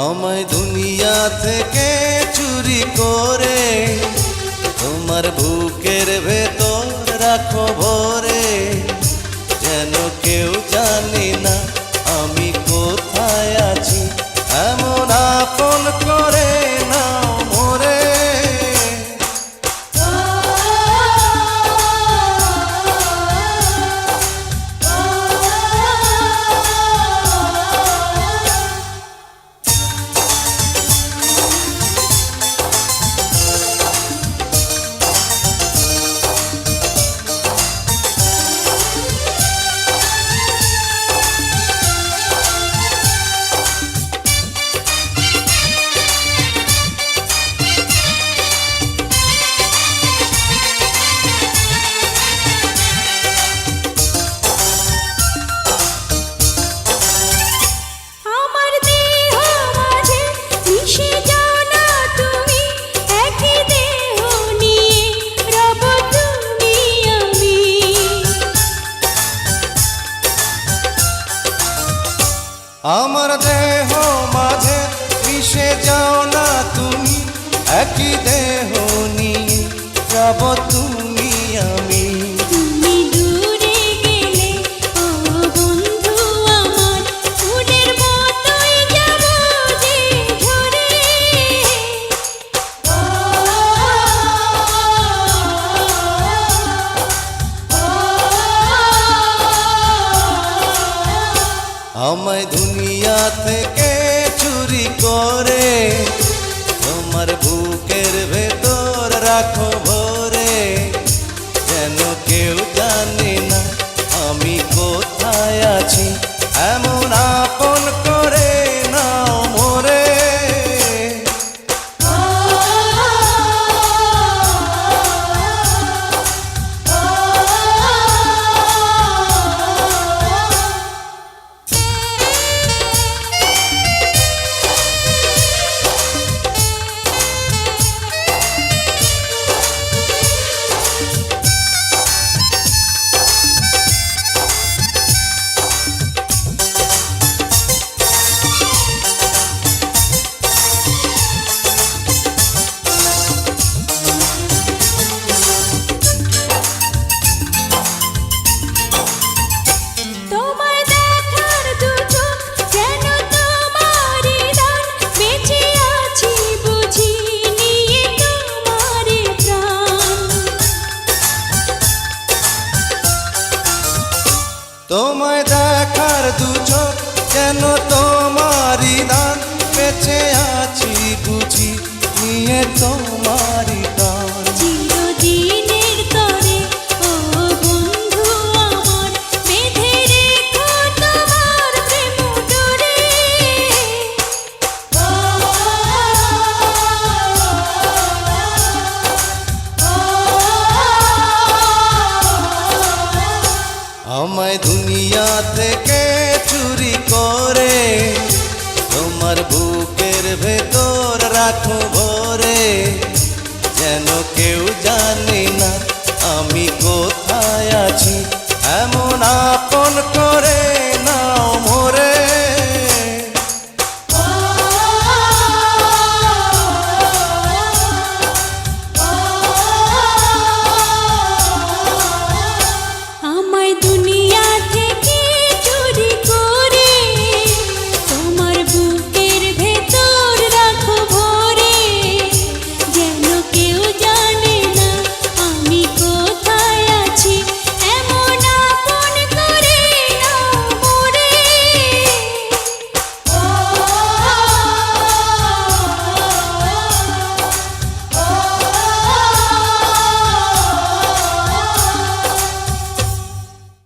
আমায় দুনিয়া থেকে চুরি করে তোমার বুকের ভেতর রাখো ভরে, যেন কেউ জানে না আমি কোথায় আছি, এমন আপন করে নাও মোরে। আমার দেহ মাঝে মিশে যাও না তুমি, একই দেহ নিয়ে যাব তুমি আমি। তুমি দূরে গেলে ও বন্ধু আমার, ফুলের মতোই যাব যে ঝরে। আমায় দুনিয়া থেকে চুরি করে তোমার বুকের ভেতর রাখো ভরে, যেন কেউ জানে না আমি কোথায় আছি, এমন আপন করে নাও মোরে। তোমায় দেখার দু চোখ যেন তোমারই দান, বেঁচে আছি বুঝি নিয়ে তোমারই গান। চিরদিনের তরে ও বন্ধু আমার, বেঁধে রেখো তোমার প্রেম ডোরে। আমায় দুনিয়া থেকে চুরি করে তোমার বুকের ভেতর রাখো ভরে, যেন কেউ জানে না আমি কোথায় আছি, এমন আপন করে